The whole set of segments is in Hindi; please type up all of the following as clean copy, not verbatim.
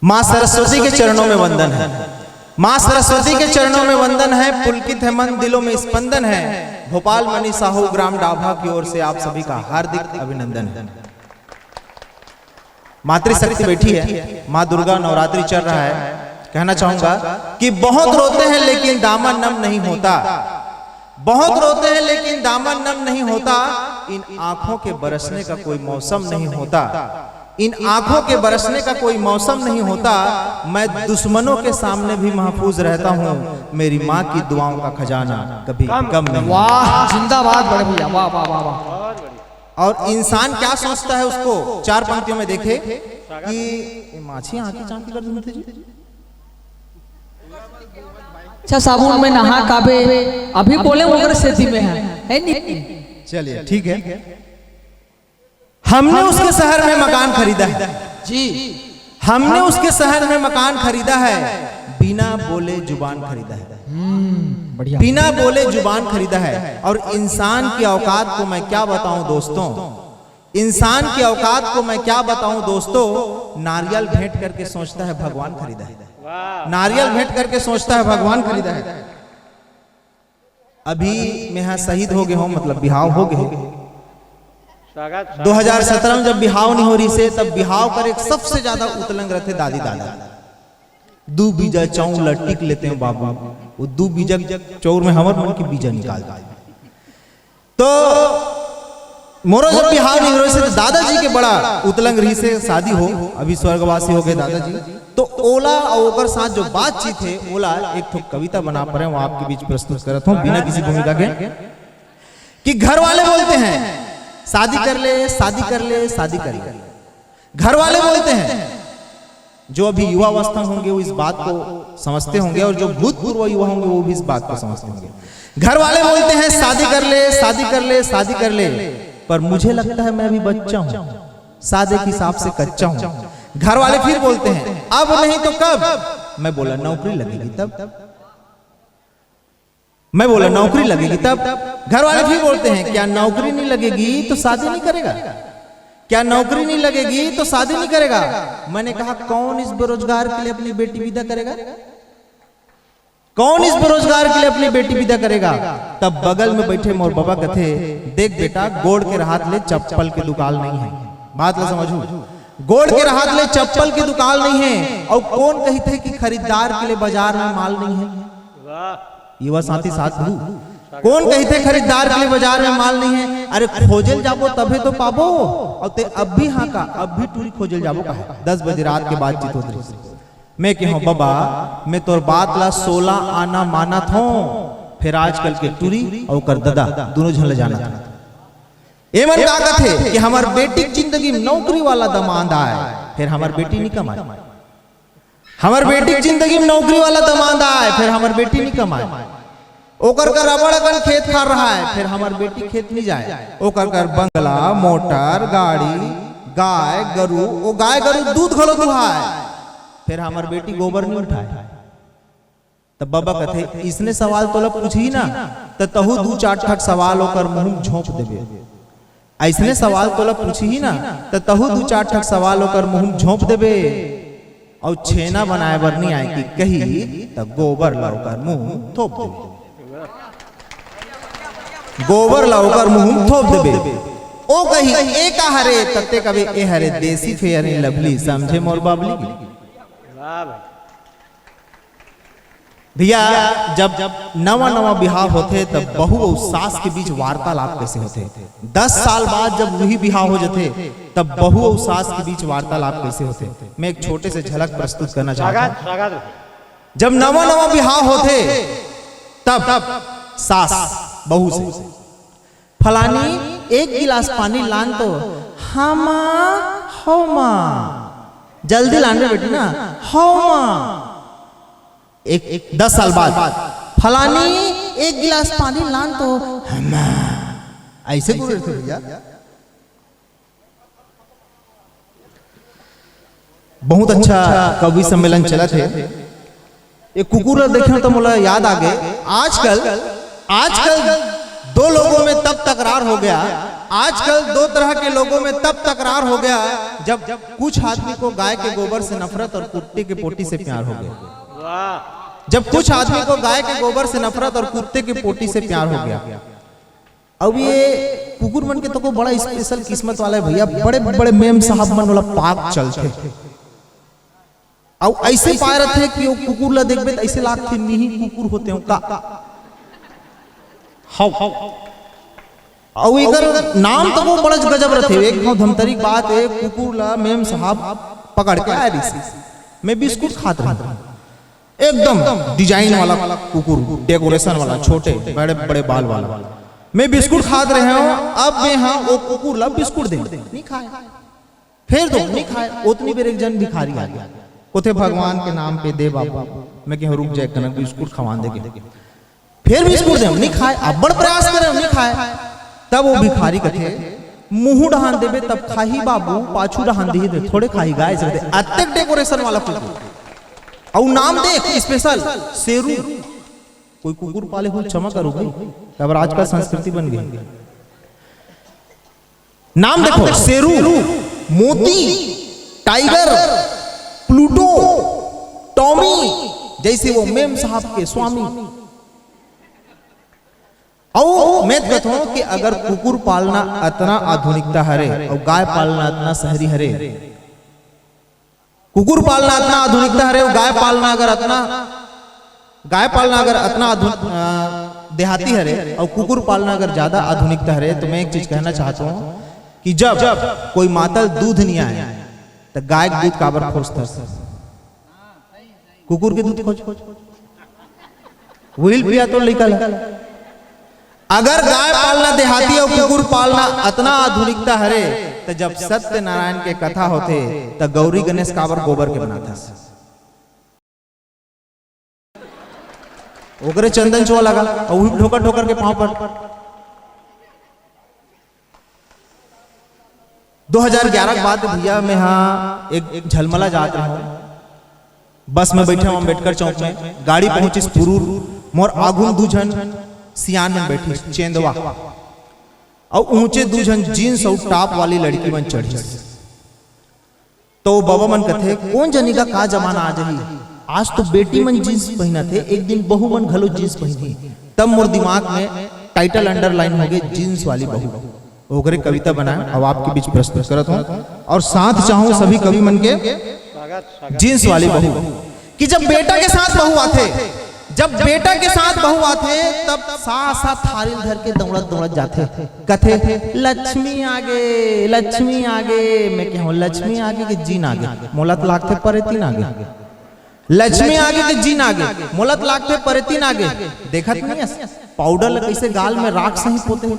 माँ सरस्वती के चरणों में वंदन है, माँ सरस्वती के चरणों में वंदन है। पुलकित है मन, दिलों में स्पंदन है। भोपाल मणि साहू ग्राम डाभा की ओर से आप सभी का हार्दिक अभिनंदन है। मातृशक्ति बैठी है, माँ दुर्गा नवरात्रि चल रहा है। कहना चाहूंगा कि बहुत रोते हैं लेकिन दामन नम नहीं होता, बहुत रोते हैं लेकिन दामन नम नहीं होता। इन आंखों के बरसने का कोई मौसम नहीं होता, इन आंखों के बरसने का कोई मौसम नहीं होता। मैं दुश्मनों के सामने भी महफूज रहता हूँ, मेरी माँ की दुआओं का खजाना कभी कम नहीं। वाह, जिंदाबाद बड़े भैया, वाह वाह वाह वाह। और इंसान क्या सोचता है, उसको चार पंक्तियों में देखे कि माछी आंखें चांकी कर देते जी। अच्छा, साबुन में नहा काबे अभी बोले मगर सेती में है नहीं। चलिए ठीक है। हमने उसके शहर में मकान खरीदा है जी, हमने उसके शहर में मकान खरीदा है। बिना बोले जुबान खरीदा है, बढ़िया। बिना बोले जुबान खरीदा है। और इंसान की औकात को मैं क्या बताऊं दोस्तों, इंसान की औकात को मैं क्या बताऊं दोस्तों। नारियल भेंट करके सोचता है भगवान खरीदा है, नारियल भेंट करके सोचता है भगवान खरीदा है। अभी मैं यहाँ शहीद हो गए हो, मतलब बिहाव हो गए। 2017 में जब बिहाव नहीं हो रही से, तब बिहाव कर एक सबसे ज्यादा उतलंग रहते दादी दादा। दू बीजा चौर लटिक लेते हैं बाबू, वो दू बीजा चौर में हमर मन की बीजा निकालता है। तो मोरो जब बिहाव नहीं हो रही से, तो दादाजी के बड़ा उतलंग रही से शादी हो, अभी स्वर्गवासी हो गए दादाजी। तो ओला और ओकर साथ जो बातचीत है, ओला एक ठोक कविता बना पड़े, वो आपके बीच प्रस्तुत करता हूँ बिना किसी भूमिका के। कि घर वाले बोलते हैं शादी कर ले, शादी कर ले, शादी कर ले। घर वाले बोलते हैं, जो अभी युवा अवस्था होंगे वो इस बात को समझते होंगे, और जो भूतपूर्व युवा होंगे वो भी इस बात को समझते होंगे। घर वाले बोलते हैं शादी कर ले, शादी कर ले, शादी कर ले। पर मुझे लगता है मैं अभी बच्चा हूं, सादे के हिसाब से कच्चा हूं। घर वाले फिर बोलते हैं अब नहीं तो कब। मैं बोला नौकरी लगेगी तब, मैं बोला नौकरी लगेगी तब। घर वाले फिर बोलते हैं क्या नौकरी नहीं लगेगी तो शादी नहीं करेगा, क्या नौकरी नहीं लगेगी तो शादी नहीं करेगा। मैंने कहा कौन इस बेरोजगार के लिए अपनी बेटी विदा करेगा, कौन इस बेरोजगार के लिए अपनी बेटी विदा करेगा। तब बगल में बैठे मोर बाबा कथे, देख बेटा गोड़ के हाथ ले चप्पल की दुकान नहीं है। बात ला समझू, गोड़ के हाथ ले चप्पल की दुकान नहीं है। और कौन कही थे कि खरीदार के लिए बाजार में माल नहीं है। युवा साथी साथ कौन कही थे खरीदार के लिए बाजार में माल नहीं है। अरे खोजल जाबो तभी तो पाबो। और ते अब भी हाँ का अब भी टूरी खोजल जाबो का है। 10 बजे रात के बातचीत होती रही। मैं कहूँ बाबा मैं तोर बात ला 16 आना माना थो, फिर आजकल के टूरी और कर दादा दोनों झल जाना था। ए मन का थे कि हमार बेटी की जिंदगी में नौकरी वाला दमाद आए, फिर हमार बेटी नहीं कमाए। हमार बेटी की जिंदगी में नौकरी वाला दमाद आए, फिर हमार बेटी नहीं कमाए। ओकर कर रबड़ खेत खा रहा है, फिर हमार बेटी खेत नहीं जाए। ओकर कर बंगला मोटर गाड़ी गाय गरु, वो गाय गरु दूध घलो दुहाए, फिर हमार बेटी गोबर नहीं उठाए। तब बाबा कहते इसने सवाल तो पूछी ना, तो तहु 2-4 ठक सवाल होकर मुंह झोंक देवे। ऐसने सवाल तो पूछी ही ना, तो तहु 2-4 ठक सवाल होकर मुंह झोंक देवे। और छेना बनाए बर नहीं आए कि कही तो गोबर लाकर मुंह थोप देवे, गोबर लाकर मुंह थोप देवे। ओ कही एक हरे तत्ते कभी ए हरे देसी फेयर लवली, समझे मोर बाबली। भैया जब नवा नवा बिहाव होते तब बहू और सास के बीच वार्तालाप कैसे होते। 10 साल बाद जब वही बिहाव हो जाते तब बहू और सास के बीच वार्तालाप कैसे होते। मैं एक छोटे से झलक प्रस्तुत करना चाहता हूँ। जब नवा नवा बिहाव होते तब सास बहू से फलानी 1 गिलास पानी लान तो, हाँ माँ हो माँ जल्दी लान रे बेटी ना, हो माँ। एक 10 साल बाद फलानी 1 गिलास पानी लान तो, ऐसे बोल रहे थे भैया। बहुत अच्छा कवि सम्मेलन चला थे। एक कुकुर देखे तो मुझे याद आ गए। आजकल 2 लोगों में तब तकरार हो गया, आजकल दो तरह के लोगों में तब तकरार हो गया जब कुछ आदमी को गाय के गोबर से नफरत और कुत्ते के पोटी से प्यार हो गया। जब कुछ आदमी को गाय के गोबर से नफरत और कुत्ते के पोटी से प्यार हो गया। अब ये कुकुर मन के तो को बड़ा स्पेशल किस्मत वाला है भैया, बड़े बड़े मेम साहब मन वाला पाक चलते और ऐसे पाए रहते हैं कि वो कुकुर ला देखबे तो ऐसे लागते नहीं कुकुर होते हो का। और इधर नाम तो वो बड़ा गजब रहते, एक धमतरी बात है, कुकुर ला मेम साहब पकड़ के आए रही, मैं बिस्कुट खात रहा, एकदम डिजाइन वाला कुकुर, डेकोरेशन वाला, छोटे बड़े बड़े बाल वाला, मैं बिस्कुट खात रहे हूँ। अब मैं हाँ वो कुकुर ला बिस्कुट दे नहीं खाए, फिर दो नहीं खाए, उतनी बेर एक जन भिखारी आ गया, उथे भगवान के नाम पे दे बाबा, मैं कहीं रुक जाए कनक बिस्कुट खवा दे, फिर बिस्कुट दे नहीं खाए, अब बड़ प्रयास करे नहीं खाए। तब वो भिखारी कथे मुंह डहान देबे तब खाही बाबू, पाछू डहान दे थोड़े खाही गाय से अत्यक डेकोरेशन वाला कुकुर और नाम देख स्पेशल शेरू। कोई कुकुर पाले हुए क्षमा करो भाई, अब आजकल संस्कृति बन गई। नाम देखो शेरू, मोती, टाइगर, प्लूटो, टॉमी, जैसे वो मेम साहब के स्वामी। और मैं कहता हूं कि अगर कुकुर पालना इतना आधुनिकता हरे और गाय पालना इतना शहरी हरे, कुकुर पालना इतना आधुनिकता हरे और गाय पालना अगर इतना देहाती हरे और कुकुर पालना अगर ज्यादा आधुनिकता हरे, तो मैं एक चीज कहना चाहता हूं कि जब कोई मातल दूध नहीं आए तो गाय के दूध काबर खोजता, कुकुर के दूध खोज व्हील पिया तो निकल। अगर गाय पालना देहाती और कुकुर पालना इतना आधुनिकता हरे, तो जब सत्य नारायण के कथा होते तो गौरी गणेश काबर गोबर के बनाता, ओकरे चंदन चुआ लगा और ठोकर ठोकर के पांव पर। 2011 के बाद भैया मैं हाँ एक झलमला जात रहा हूँ, बस में बैठा हूँ अम्बेडकर चौक में, गाड़ी पहुंची पुरूर, मोर आगुन दूजन सियान में बैठी चेंदवा और ऊंचे दूजन जींस और टॉप वाली लड़की मन चढ़ी। तो बाबा मन कथे कौन जनी का जमाना आ जाही, आज तो बेटी मन जींस पहना थे, एक दिन बहू मन घलो जींस पहनी। तब मोर दिमाग में टाइटल अंडरलाइन हो गए जींस वाली बहू, ओकरे कविता बनाए और आपके बीच प्रस्तुत करत हूं। और साथ चाहूं सभी कवि मन के जींस वाली बहू कि जब बेटा के साथ बहू आते, जब बेटा के साथ बहू आते तब साथ साथ थारी धर के दौड़त दौड़त जाते, कथे लक्ष्मी आगे, लक्ष्मी आगे। मैं कहूं लक्ष्मी आगे के जीन आगे, मोलत लागते परे तीन आगे, लक्ष्मी आगे के जीन आगे, मोलत लागते परे तीन आगे। देखत नहीं है पाउडर ल कैसे गाल में राख सही पोते हैं,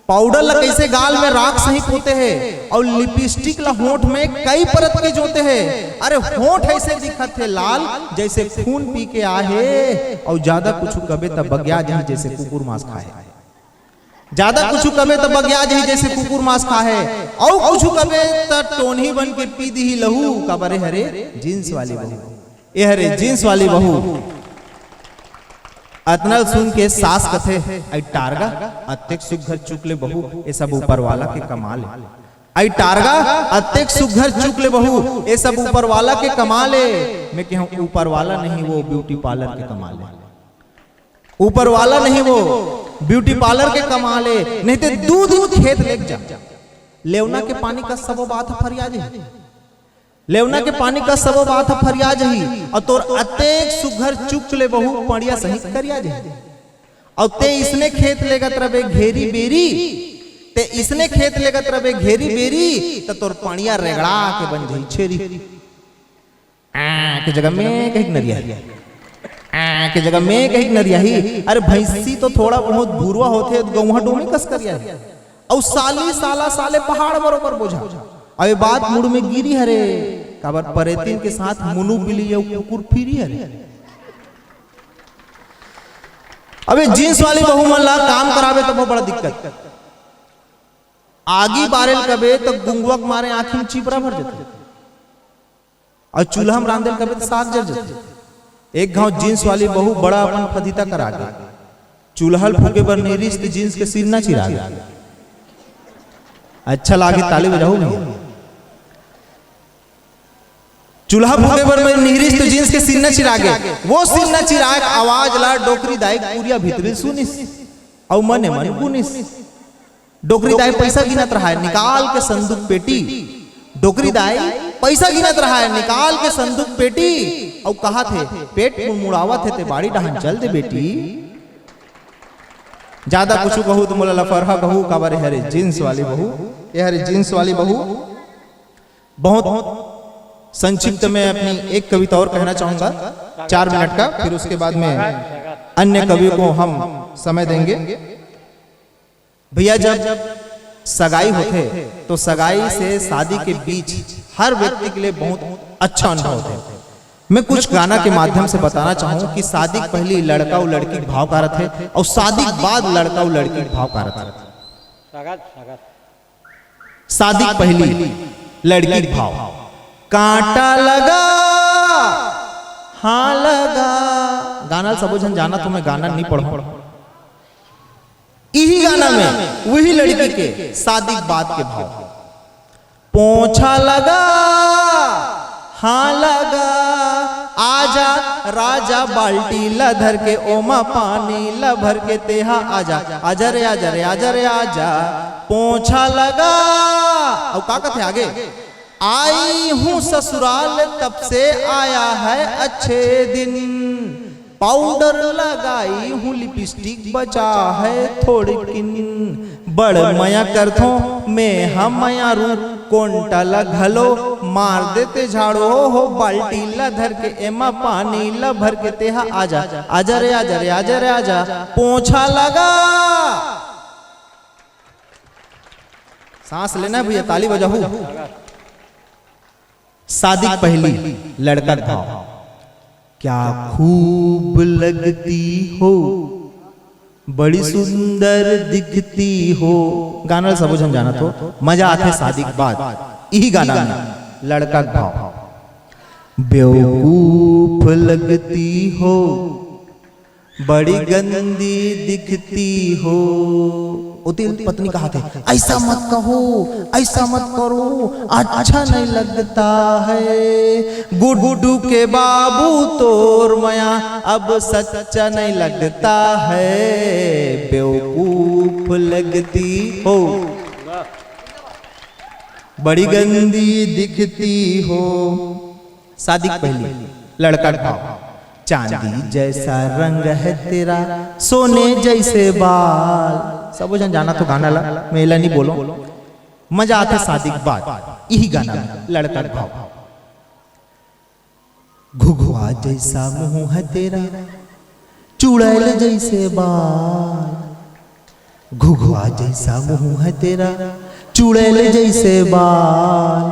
पाउडर ल कैसे गाल में राख सही पोते हैं, और लिपस्टिक ला होंठ में कई परत के जोते हैं। अरे होंठ ऐसे दिखत है लाल जैसे खून पी के आहे, और ज्यादा कुछ कबे तब बग्या जी जैसे कुकुर मांस खाए, ज्यादा कुछ कबे तब बग्या जी जैसे कुकुर मांस खाए, और कुछ कबे तब टोनी बन के पी दी लहू। कबरे हरे जींस वाली बहू, ये हरे जींस वाली बहू। अतनल सुन के सास कथे आई टारगा अत्यक सुघर चुकले बहू, ये सब ऊपर वाला के कमाल है। आई टारगा अत्यक सुघर चुकले बहू, ये सब ऊपर वाला के कमाल है। मैं कहूं ऊपर वाला नहीं वो ब्यूटी पार्लर के कमाल है, ऊपर वाला नहीं वो ब्यूटी पार्लर के कमाल है। नहीं तो दूध खेत लेके जा, लेवना के पानी का सब बात फरियाद है, लेवना के पानी का सब बात फरियाज ही, और तोर अतेक सुघर चुक ले बहू पड़िया सही करिया जे, और ते इसने खेत लेगत रबे घेरी बेरी, ते इसने खेत लेगत रबे घेरी बेरी, तो तोर पड़िया रेगड़ा के बन जाई छेरी। के जगह में कहीं नरिया, के जगह में कहीं नरिया ही। अरे भैंसी तो थोड़ा बहुत बुरवा होते गौहा डोमी कस करिया, और साली साला साले पहाड़ बरोबर बोझा। अरे बात मुड़ में गिरी हरे, काबर परेतीन के साथ मुनु बिली कुकुर फिरी हरे। अबे जींस वाली बहू मन ला काम करावे तो बहुत बड़ा दिक्कत, आगी बारेल कबे तो गुंगुआ मारे आँखी में चिपरा भर जाते, और चूल्हा में रांधेल कबे तो साग जल जाते। एक गांव जींस वाली बहू बड़ा अपन फदीता करा गया, चूल्हा फूके बर नहीं रिश्ते जींस के सिर ना चिरा गया। अच्छा लागे ताली बजाओ भैया। चूल्हा फूके पर मैं निहरिस तो जींस के सिन्ना चिरागे, वो सिन्ना चिराग आवाज ला डोकरी दाई पूरिया भीतरी सुनिस और मने मन गुनिस। डोकरी दाई पैसा गिनत रहा है निकाल के संदूक पेटी, डोकरी दाई पैसा गिनत रहा है निकाल के संदूक पेटी, और कहा थे पेट मुड़ावा थे ते बाड़ी डहान चल दे बेटी। ज्यादा कुछ कहूँ तो मोला लफरहा कहूँ काबारे हरे जींस वाली बहू, ये हरे जींस वाली बहू। बहुत संक्षिप्त में अपनी एक कविता और कहना चाहूंगा 4 मिनट का, फिर उसके बाद में अन्य कवियों को हम समय देंगे। भैया जब सगाई होते तो सगाई से शादी के बीच हर व्यक्ति के लिए बहुत अच्छा अनुभव होता है। मैं कुछ गाना के माध्यम से बताना चाहूँ कि शादी पहली लड़का और लड़की के भाव कारत है और शादी के बाद लड़का और लड़की के भाव कारत है। शादी पहली लड़की के भाव, कांटा लगा हाँ लगा, गाना सब जन जाना तो मैं गाना नहीं पढ़ू, यही गाना में वही लड़की के शादी के बाद के भाव। पोछा लगा हाँ लगा, आजा राजा बाल्टी ला धर के ओमा पानी ला भर के तेहा आजा, आजा रे आजा रे आजा रे आजा। पोछा लगा और का कहते आगे, आई हूं ससुराल तब से आया है अच्छे दिन, पाउडर लगाई हूँ लिपस्टिक बचा है थोड़ी किन, बड़ मया करथो मैं हम मया रू कोंटा ला घलो मार देते झाड़ो हो बाल्टी ला धर के एमा पानी ला भर के तेहा आजा, आजा रे आजा रे आजा रे आजा। पोछा लगा, सांस लेना भैया ताली बजाओ। शादी पहली लड़का भाव, क्या खूब लगती हो बड़ी सुंदर दिखती हो, गाना सब हम जाना तो मजा आते शादी के बाद। यही गाना में लड़का भाव, बेवकूफ लगती हो बड़ी गंदी दिखती हो। उतिल पत्नी कहा थे ऐसा मत कहो ऐसा मत करो अच्छा नहीं लगता है, गुड्डू के बाबू तोर मया अब सच्चा नहीं लगता है, बेवकूफ लगती हो बड़ी गंदी दिखती हो। शादी पहली लड़का भाव, चांदी जैसा रंग है तेरा सोने जैसे बाल, सब जन जाना तो गाना ला मेला नहीं बोलो, मजा आता शादी के बाद। यही गाना लड़का भाव, घुघुआ जैसा मुंह है तेरा चुड़ैल जैसे बाल, घुघुआ जैसा मुंह है तेरा चुड़ैल जैसे बाल,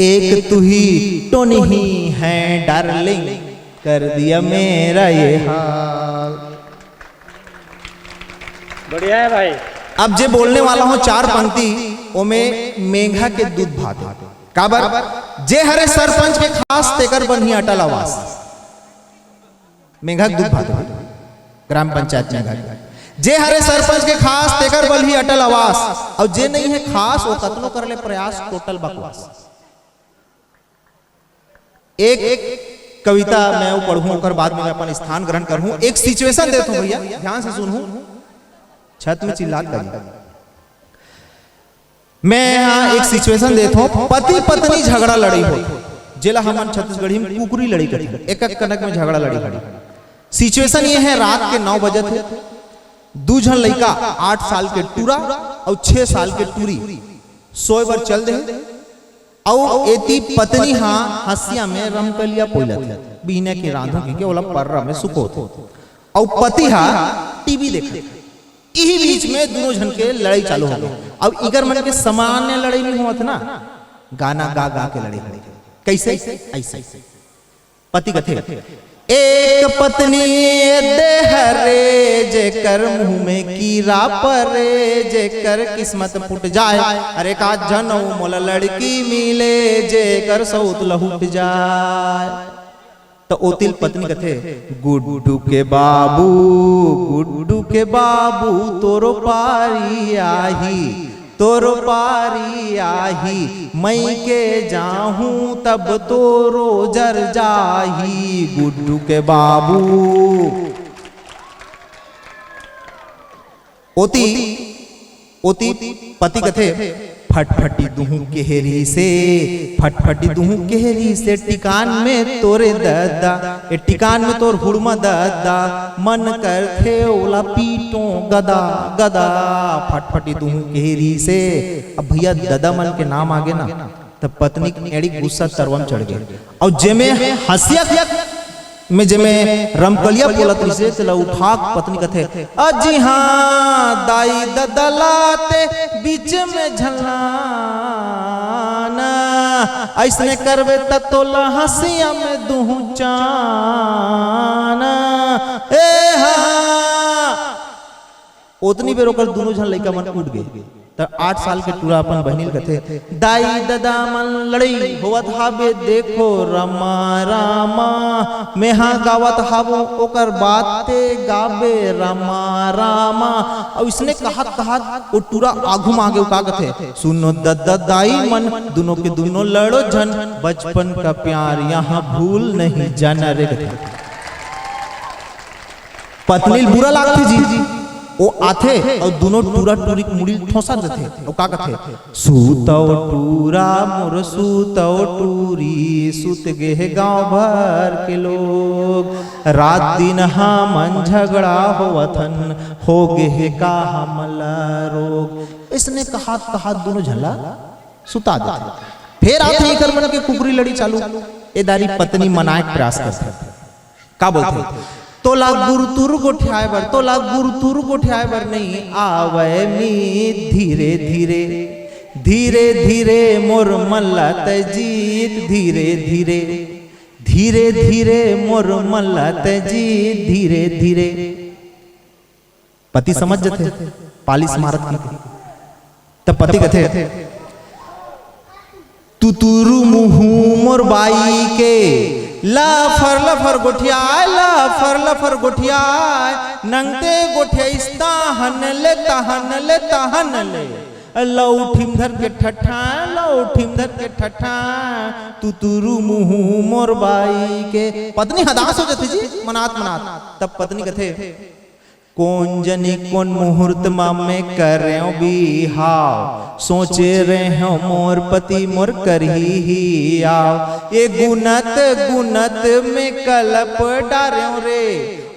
एक तू ही टोनी ही है डार्लिंग कर दिया मेरा ये हाल। बढ़िया है भाई। अब जे बोलने वाला हूं 4 पंक्ति ओमे मेघा के दूध भात काबर, जे हरे सरपंच के खास तेकर बनी अटल आवास, मेघा दूध भात ग्राम पंचायत मेघा, जे हरे सरपंच के खास तेकर बल ही अटल आवास, और जे नहीं है खास वो कतनो कर ले प्रयास टोटल बकवास। एक कविता मैं वो पढ़ूं और बाद में अपन स्थान ग्रहण करूं। एक सिचुएशन देता हूं भैया, ध्यान से सुनूं, छत में चिल्लात करिए। मैं यहाँ एक सिचुएशन देता हूं, पति पत्नी झगड़ा लड़ी हो, जिला हमन छत्तीसगढ़ी में कुकुरी लड़ी करी, एक कनक में झगड़ा लड़ी खड़ी। सिचुएशन ये है रात के 9 बजे थे, 2 जन लड़का 8 साल के टूरा और 6 साल के टूरी सोए बर चल दे, और एती पत्नी हाँ हसिया में रमकलिया पोलत बीने के रांधों के ओला पर्रा में सुखो थे, और पति हाँ टीवी देख। यही बीच में दोनों जन के लड़ाई चालू हो गई। अब इगर मन के सामान्य लड़ाई नहीं हुआ था ना, गाना गा गा के लड़ाई लड़ी। कैसे? ऐसे पति कथे, एक पत्नी देहरे जेकर मुंह में कीरा परे, जेकर किस्मत फुट जाए, अरे का जनऊ मोला लड़की मिले, जेकर सौत लहुट जाए। तो ओतिल पत्नी कथे, गुड्डू के बाबू तोरो पारी आही, तोरो पारी आही, मई के जाहूं तब तोरो जर जाही। गुड्डू के बाबू ओती ओती पति कथे फटफटी दुहू केहरी से, फटफटी दुहू केहरी से टिकान में तोरे दद्दा, ए टिकान में तोर हुड़मा दद्दा, मन कर थे ओला पीटो गदा गदा। फटफटी दुहू केहरी से, अब भैया ददा मन के नाम आगे ना तब पत्नी एड़ी गुस्सा तरवम चढ़ गए। और जेमे हंसिया में जेमे रमकलिया बोलत से चला उठा पत्नी कथे अजी हाँ दाई ददलाते बीच में झलाना, ऐसने करवे ततोला हंसिया में दुहू चाना। ए हाँ उतनी बेर ओकर दोनों झन लइका मन उठ गए। तब 8 साल के टूरा अपन बहनील कथे दाई ददा मन लड़ई होवत हाबे देखो रमा रामा, मेहा गावत हाबो ओकर बाते गाबे रमा रामा। और इसने कहा वो टूरा आगू मांगे का कथे सुनो ददा दाई मन दोनों के दोनों लड़ो झन, बचपन का प्यार यहाँ भूल नहीं जाना रे कथे। पत्नी बुरा लागती जी वो आथे और दोनों टूरा टूरी मुड़ी ठोसा देथे और का कथे सूतो टूरा मोर सूतो टूरी, सुत गे गांव भर के लोग, रात दिन हमन झगड़ा होवथन, हो गे का हमला रोग। इसने कहा दोनों झला सुता देथे। फिर आथे एकर मन के कुकरी लड़ी चालू, ए दारी पत्नी मनाए प्रयास करथे का बोलथे तोला गुरुतुर गोठ्याए बर, तोला गुरुतुर गोठ्याए बर नहीं आवे मी धीरे धीरे, धीरे धीरे मोर मल्ला तजीत, धीरे धीरे धीरे धीरे मोर मल्ला तजीत, धीरे धीरे। पति समझ जथे पालिस मारत की तब पति कथे तुतुरु मुहू मोर बाई के, लफर लफर गोठियाय लफर लफर गोठियाय, नंगते गोठियाइस्ता हन ले तहन ले तहन ले, लौठिम धर के ठठा लौठिम धर के ठठा, तुतुरु मुहू मोर बाई के। पत्नी हदास हो जाती जी मनात मनात। तब पत्नी कथे कौन जनी कौन मुहूर्त में कर रहे हो बिहाव, सोचे रहे हो मोर पति मोर करही ही आओ, ये गुनत गुनत में कलप डारे रे,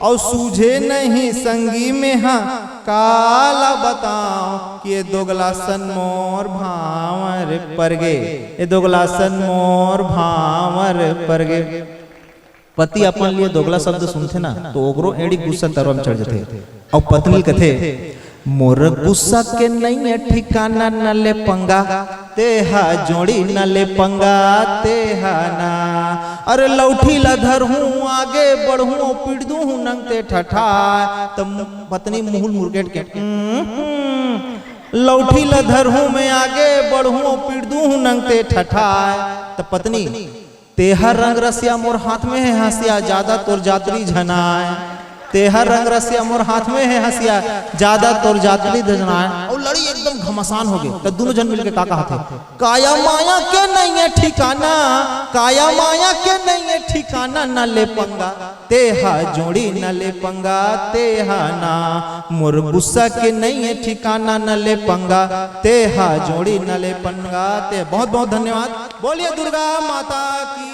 और सूझे नहीं संगी में हाँ काला बताओ कि ये दोगला सन मोर भावर पर गे, ये दोगला सन मोर भावर पर गे। पति अपन लिए दोगला शब्द सुनते ना तो ओकरो एड़ी गुस्सा तरवम चढ़ जाते। और पत्नी कथे मोर गुस्सा के नहीं ठिकाना न ले पंगा, तेहा जोड़ी न ले पंगा तेहा ना, अरे लौठी ला धर हूँ आगे बढ़ूँ पीट दू हूँ नंगते ठठा। तब पत्नी मुहुल मुर्गेट के लौठी ला धर हूँ मैं आगे बढ़ूँ पीट दू हूँ नंगते ठठा। तब पत्नी तेहर रंग रसिया मोर हाथ में है हंसिया, ज्यादा तोर जातरी झनाए, तेहर रंग रसिया मोर हाथ में है हंसिया, ज्यादा तोर जातरी झनाए। और लड़ी एकदम घमासान हो गई। तो दोनों जन मिलके का कहा थे काया माया के नहीं है ठिकाना, काया माया के नहीं है ठिकाना, न ले पंगा तेहा जोड़ी न ले पंगा तेहा ना, मोर गुस्सा के नहीं है ठिकाना न ले पंगा तेहा जोड़ी न ले पंगा ते। बहुत बहुत धन्यवाद। बोलिए दुर्गा माता की।